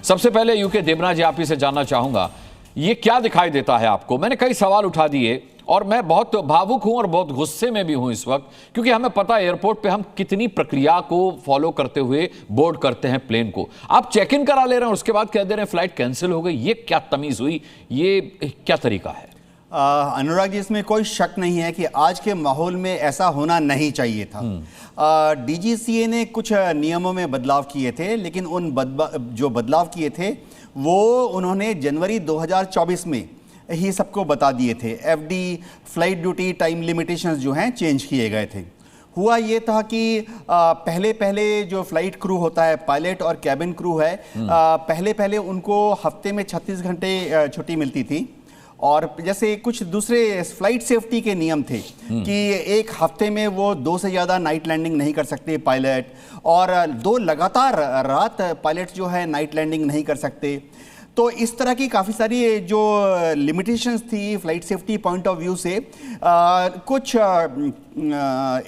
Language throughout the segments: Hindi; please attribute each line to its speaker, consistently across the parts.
Speaker 1: सबसे पहले यूके देबना जी, आप ही से जानना चाहूंगा, ये क्या दिखाई देता है आपको? मैंने कई सवाल उठा दिए और मैं बहुत भावुक हूं और बहुत गुस्से में भी हूं इस वक्त, क्योंकि हमें पता है एयरपोर्ट पे हम कितनी प्रक्रिया को फॉलो करते हुए बोर्ड करते हैं प्लेन को। आप चेक इन करा ले रहे हैं, उसके बाद कह दे रहे हैं फ्लाइट कैंसिल हो गई। ये क्या तमीज हुई? ये क्या तरीका है?
Speaker 2: अनुराग जी, इसमें कोई शक नहीं है कि आज के माहौल में ऐसा होना नहीं चाहिए था। डीजीसीए ने कुछ नियमों में बदलाव किए थे, लेकिन उन जो बदलाव किए थे वो उन्होंने जनवरी 2024 में ही सबको बता दिए थे। FD, flight duty time limitations जो हैं चेंज किए गए थे। हुआ ये था कि पहले जो फ्लाइट क्रू होता है, पायलट और कैबिन क्रू है, पहले उनको हफ्ते में 36 घंटे छुट्टी मिलती थी। और जैसे कुछ दूसरे फ्लाइट सेफ्टी के नियम थे कि एक हफ्ते में वो 2 से ज़्यादा नाइट लैंडिंग नहीं कर सकते पायलट, और 2 लगातार रात पायलट जो है नाइट लैंडिंग नहीं कर सकते। तो इस तरह की काफ़ी सारी जो लिमिटेशंस थी flight safety point of view से, कुछ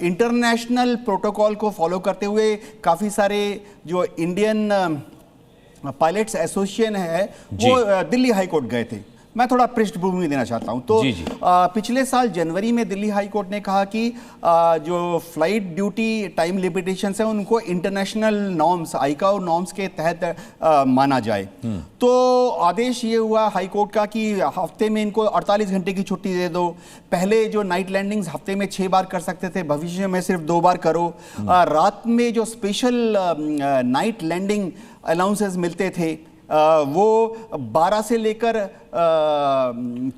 Speaker 2: इंटरनेशनल प्रोटोकॉल को फॉलो करते हुए काफ़ी सारे जो इंडियन पायलट्स एसोसिएशन है वो दिल्ली हाई कोर्ट गए थे। मैं थोड़ा पृष्ठभूमि देना चाहता हूं। तो पिछले साल जनवरी में दिल्ली हाई कोर्ट ने कहा कि जो फ्लाइट ड्यूटी टाइम लिमिटेशंस है उनको इंटरनेशनल नॉर्म्स, आईकाओ नॉर्म्स के तहत माना जाए। तो आदेश ये हुआ हाई कोर्ट का कि हफ्ते में इनको 48 घंटे की छुट्टी दे दो। पहले जो नाइट लैंडिंग्स हफ्ते में 6 बार कर सकते थे, भविष्य में सिर्फ 2 बार करो। रात में जो स्पेशल नाइट लैंडिंग अलाउंसेस मिलते थे वो 12 से लेकर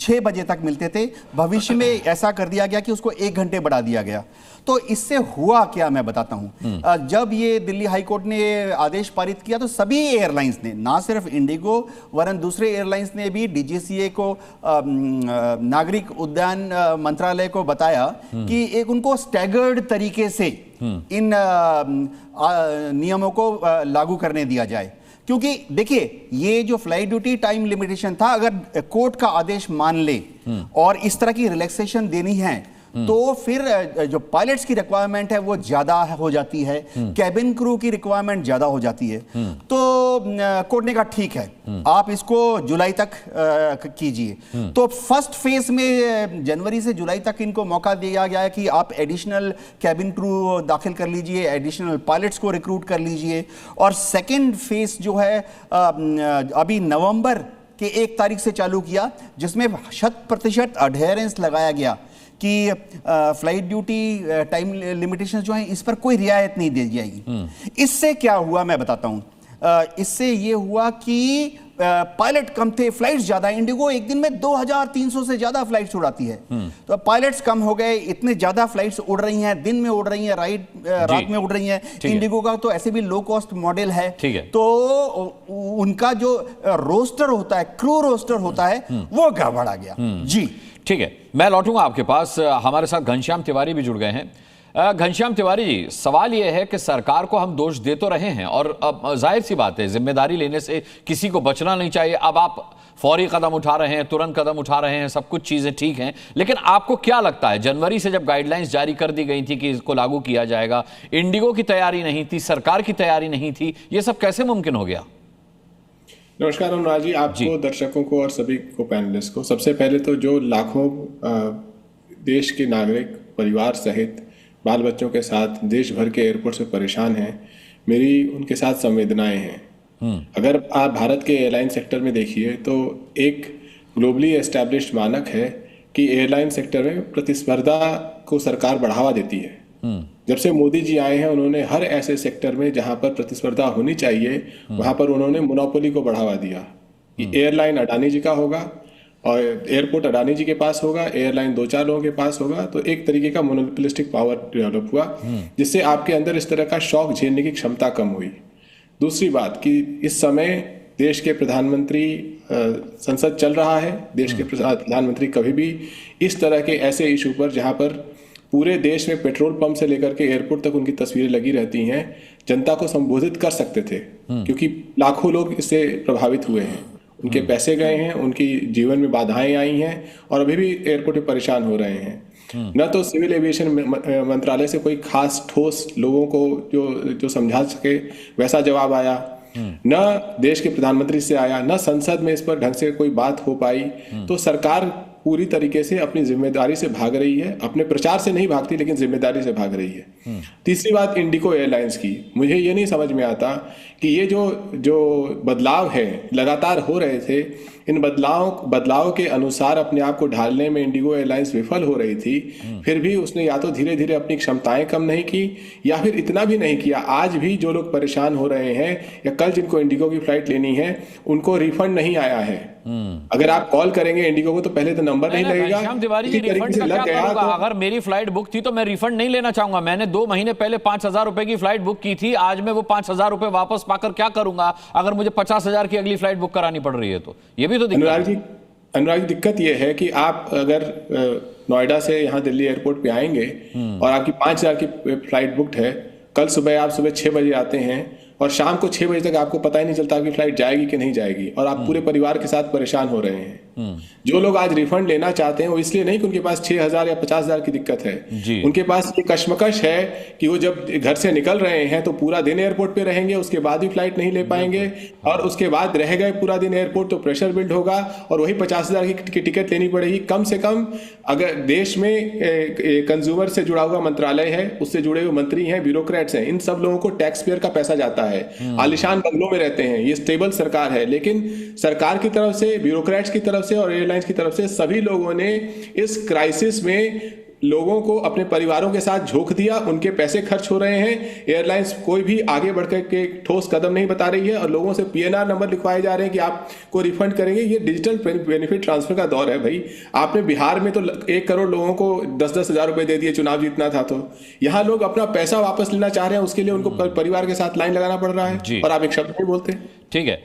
Speaker 2: 6 बजे तक मिलते थे। भविष्य में ऐसा कर दिया गया कि उसको 1 घंटे बढ़ा दिया गया। तो इससे हुआ क्या, मैं बताता हूं। जब ये दिल्ली हाई कोर्ट ने आदेश पारित किया तो सभी एयरलाइंस ने, ना सिर्फ इंडिगो वरन दूसरे एयरलाइंस ने भी डीजीसीए को, नागरिक उड्डयन मंत्रालय को बताया कि एक उनको स्टैगर्ड तरीके से इन नियमों को लागू करने दिया जाए। क्योंकि देखिए, ये जो फ्लाइट ड्यूटी टाइम लिमिटेशन था, अगर कोर्ट का आदेश मान ले और इस तरह की रिलैक्सेशन देनी है तो फिर जो पायलट्स की रिक्वायरमेंट है वो ज्यादा हो जाती है, कैबिन क्रू की रिक्वायरमेंट ज्यादा हो जाती है। तो कोर्ट ने कहा ठीक है, आप इसको जुलाई तक कीजिए। तो फर्स्ट फेज में जनवरी से जुलाई तक इनको मौका दिया गया है कि आप एडिशनल कैबिन क्रू दाखिल कर लीजिए, एडिशनल पायलट्स को रिक्रूट कर लीजिए। और सेकेंड फेज जो है अभी नवंबर के 1 तारीख से चालू किया, जिसमें 100% अडहेरेंस लगाया गया कि फ्लाइट ड्यूटी टाइम लिमिटेशंस जो हैं इस पर कोई रियायत नहीं दी जाएगी। इससे क्या हुआ मैं बताता हूं। इससे ये हुआ कि पायलट कम थे, फ्लाइट्स ज्यादा। इंडिगो एक दिन में 2300 से ज्यादा फ्लाइट्स उड़ाती है। तो पायलट्स कम हो गए, इतने ज्यादा फ्लाइट्स उड़ रही हैं, दिन में उड़ रही हैं, रात में उड़ रही हैं। इंडिगो का तो ऐसे भी लो कॉस्ट मॉडल है, तो उनका जो रोस्टर होता है, क्रू रोस्टर होता है, वो गड़बड़ा गया। जी
Speaker 1: ठीक है, मैं लौटूंगा आपके पास। हमारे साथ घनश्याम तिवारी भी जुड़ गए हैं। घनश्याम तिवारी जी, सवाल यह है कि सरकार को हम दोष दे तो रहे हैं और अब जाहिर सी बात है जिम्मेदारी लेने से किसी को बचना नहीं चाहिए। अब आप फौरी कदम उठा रहे हैं, तुरंत कदम उठा रहे हैं, सब कुछ चीजें ठीक हैं, लेकिन आपको क्या लगता है, जनवरी से जब गाइडलाइंस जारी कर दी गई थी कि इसको लागू किया जाएगा, इंडिगो की तैयारी नहीं थी, सरकार की तैयारी नहीं थी, यह सब कैसे मुमकिन हो गया?
Speaker 3: नमस्कार अनुराग जी, आपको, दर्शकों को और सभी को, पैनलिस्ट को। सबसे पहले तो जो लाखों देश के नागरिक परिवार सहित बाल बच्चों के साथ देश भर के एयरपोर्ट से परेशान हैं, मेरी उनके साथ संवेदनाएं हैं। अगर आप भारत के एयरलाइन सेक्टर में देखिए तो एक ग्लोबली एस्टैब्लिश्ड मानक है कि एयरलाइन सेक्टर में प्रतिस्पर्धा को सरकार बढ़ावा देती है। जब से मोदी जी आए हैं उन्होंने हर ऐसे सेक्टर में जहां पर प्रतिस्पर्धा होनी चाहिए वहां पर उन्होंने मोनोपोली को बढ़ावा दिया कि एयरलाइन अडानी जी का होगा और एयरपोर्ट अडानी जी के पास होगा, एयरलाइन 2-4 लोगों के पास होगा। तो एक तरीके का मोनोपोलिस्टिक पावर डेवलप हुआ, जिससे आपके अंदर इस तरह का शॉक झेलने की क्षमता कम हुई। दूसरी बात कि इस समय देश के प्रधानमंत्री, संसद चल रहा है, देश के प्रधानमंत्री कभी भी इस तरह के ऐसे इशू पर जहां पर पूरे देश में पेट्रोल पंप से लेकर के एयरपोर्ट तक उनकी तस्वीरें लगी रहती हैं, जनता को संबोधित कर सकते थे, क्योंकि लाखों लोग इससे प्रभावित हुए हैं, उनके पैसे गए हैं, उनकी जीवन में बाधाएं आई हैं और अभी भी एयरपोर्ट पे परेशान हो रहे हैं। न तो सिविल एविएशन मंत्रालय से कोई खास ठोस लोगों को जो समझा सके वैसा जवाब आया, न देश के प्रधानमंत्री से आया, न संसद में इस पर ढंग से कोई बात हो पाई। तो सरकार पूरी तरीके से अपनी जिम्मेदारी से भाग रही है, अपने प्रचार से नहीं भागती लेकिन जिम्मेदारी से भाग रही है। तीसरी बात इंडिगो एयरलाइंस की, मुझे ये नहीं समझ में आता कि ये जो बदलाव है लगातार हो रहे थे, इन बदलाव के अनुसार अपने आप को ढालने में इंडिगो एयरलाइंस विफल हो रही थी। फिर भी उसने या तो धीरे धीरे अपनी क्षमताएं कम नहीं की या फिर इतना भी नहीं किया। आज भी जो लोग परेशान हो रहे हैं या कल जिनको इंडिगो की फ्लाइट लेनी है उनको रिफंड नहीं आया है। अगर आप कॉल करेंगे इंडिगो को तो पहले तो नंबर नहीं लगेगा।
Speaker 1: घनश्याम तिवारी जी, रिफंड का क्या करूंगा? अगर मेरी फ्लाइट बुक थी तो मैं रिफंड नहीं लेना चाहूंगा। मैंने 2 महीने पहले 5,000 रुपए की फ्लाइट बुक की थी, आज मैं वो 5,000 रुपए वापस पाकर क्या करूंगा अगर मुझे 50,000 की अगली फ्लाइट बुक करानी पड़ रही है? तो ये भी तो
Speaker 3: अनुराग जी, दिक्कत ये है कि आप अगर नोएडा से यहाँ दिल्ली एयरपोर्ट पे आएंगे और आपकी 5,000 की फ्लाइट बुकड है, कल सुबह आप सुबह 6 बजे आते हैं और शाम को 6 बजे तक आपको पता ही नहीं चलता आपकी फ्लाइट जाएगी कि नहीं जाएगी, और आप पूरे परिवार के साथ परेशान हो रहे हैं। जो लोग आज रिफंड लेना चाहते हैं वो इसलिए नहीं कि उनके पास 6,000 या 50,000 की दिक्कत है, उनके पास ये कश्मकश है कि वो जब घर से निकल रहे हैं तो पूरा दिन एयरपोर्ट पे रहेंगे, उसके बाद भी फ्लाइट नहीं ले पाएंगे, और उसके बाद रह गए पूरा दिन एयरपोर्ट तो प्रेशर बिल्ड होगा और वही 50,000 की टिकट लेनी पड़ेगी। कम से कम अगर देश में कंज्यूमर से जुड़ा हुआ मंत्रालय है, उससे जुड़े हुए मंत्री हैं, ब्यूरोक्रेट्स हैं, इन सब लोगों को टैक्स पेयर का पैसा जाता है, आलिशान बंगलों में रहते हैं, ये स्टेबल सरकार है, लेकिन सरकार की तरफ से, ब्यूरोक्रेट्स की तरफ से और एयरलाइंस की तरफ से सभी लोगों ने इस क्राइसिस में लोगों को अपने परिवारों के साथ झोंक दिया। उनके पैसे खर्च हो रहे हैं, एयरलाइंस कोई भी आगे बढ़कर के ठोस कदम नहीं बता रही है और लोगों से पीएनआर नंबर लिखवाए जा रहे हैं कि आपको रिफंड करेंगे। ये डिजिटल बेनिफिट ट्रांसफर का दौर है भाई। आपने बिहार में तो 1 करोड़ लोगों को 10-10 हजार रुपए दे दिए, चुनाव जीतना था, तो यहाँ लोग अपना पैसा वापस लेना चाह रहे हैं, उसके लिए उनको परिवार के साथ लाइन लगाना पड़ रहा है और आप एक शब्द नहीं बोलते।
Speaker 1: ठीक है,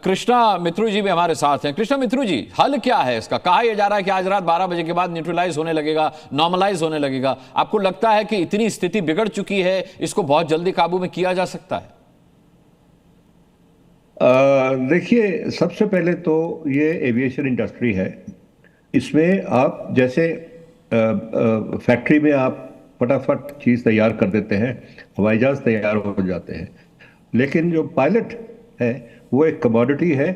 Speaker 1: कृष्णा मित्रू जी भी हमारे साथ हैं। कृष्णा मित्रू जी, हल क्या है इसका? कहा यह जा रहा है कि आज रात 12 बजे के बाद न्यूट्रलाइज होने लगेगा, नॉर्मलाइज होने लगेगा। आपको लगता है कि इतनी स्थिति बिगड़ चुकी है, इसको बहुत जल्दी काबू में किया जा सकता है?
Speaker 4: देखिए, सबसे पहले तो ये एविएशन इंडस्ट्री है, इसमें आप जैसे फैक्ट्री में आप फटाफट चीज़ तैयार कर देते हैं, हवाई जहाज तैयार हो जाते हैं, लेकिन जो पायलट है वो एक कमोडिटी है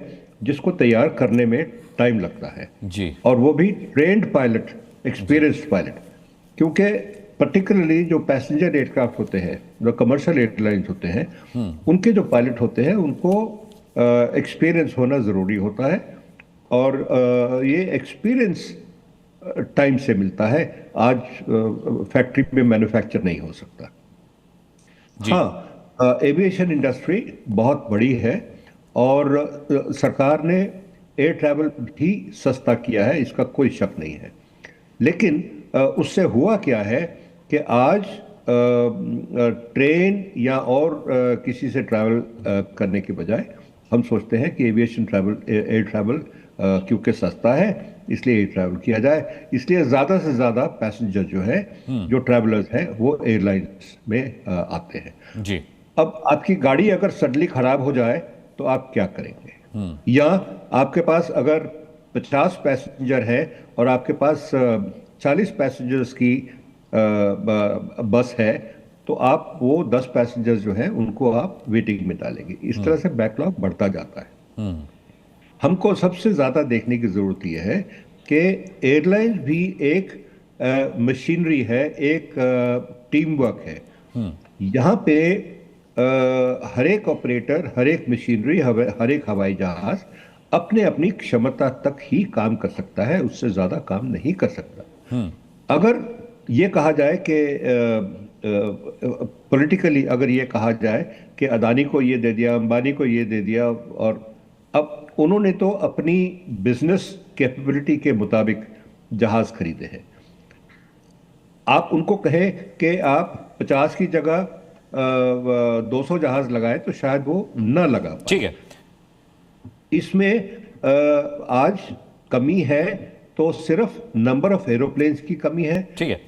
Speaker 4: जिसको तैयार करने में टाइम लगता है जी, और वो भी ट्रेंड पायलट, एक्सपीरियंस्ड पायलट, क्योंकि पर्टिकुलरली जो पैसेंजर एयरक्राफ्ट होते हैं, जो कमर्शियल एयरलाइंस होते हैं, उनके जो पायलट होते हैं उनको एक्सपीरियंस होना ज़रूरी होता है, और ये एक्सपीरियंस टाइम से मिलता है। आज फैक्ट्री में मैन्युफैक्चर नहीं हो सकता। हाँ, एविएशन इंडस्ट्री बहुत बड़ी है और सरकार ने एयर ट्रैवल भी सस्ता किया है, इसका कोई शक नहीं है, लेकिन उससे हुआ क्या है कि आज ट्रेन या और किसी से ट्रैवल करने के बजाय हम सोचते हैं कि एविएशन ट्रैवल, एयर ट्रैवल क्योंकि सस्ता है इसलिए एयर ट्रैवल किया जाए, इसलिए ज़्यादा से ज़्यादा पैसेंजर जो है, जो ट्रैवलर्स हैं, वो एयरलाइंस में आते हैं जी। अब आपकी गाड़ी अगर सडनली खराब हो जाए तो आप क्या करेंगे? या आपके पास अगर 50 पैसेंजर है और आपके पास 40 पैसेंजर्स की बस है, तो आप वो 10 पैसेंजर्स जो हैं उनको आप वेटिंग में डालेंगे। इस तरह से बैकलॉग बढ़ता जाता है। हमको सबसे ज़्यादा देखने की ज़रूरत यह है कि एयरलाइंस भी एक मशीनरी है, एक टीम वर्क है। यहाँ पे हर एक ऑपरेटर, हर एक मशीनरी, हर एक हवाई जहाज अपने अपनी क्षमता तक ही काम कर सकता है, उससे ज़्यादा काम नहीं कर सकता। अगर ये कहा जाए कि पॉलिटिकली अगर ये कहा जाए कि अदानी को ये दे दिया, अंबानी को ये दे दिया, और अब उन्होंने तो अपनी बिजनेस कैपेबिलिटी के मुताबिक जहाज खरीदे हैं। आप उनको कहें कि आप 50 की जगह 200 जहाज लगाए तो शायद वो न लगा पाए।
Speaker 1: ठीक है,
Speaker 4: इसमें आज कमी है तो सिर्फ नंबर ऑफ एरोप्लेन्स की कमी है।
Speaker 1: ठीक है।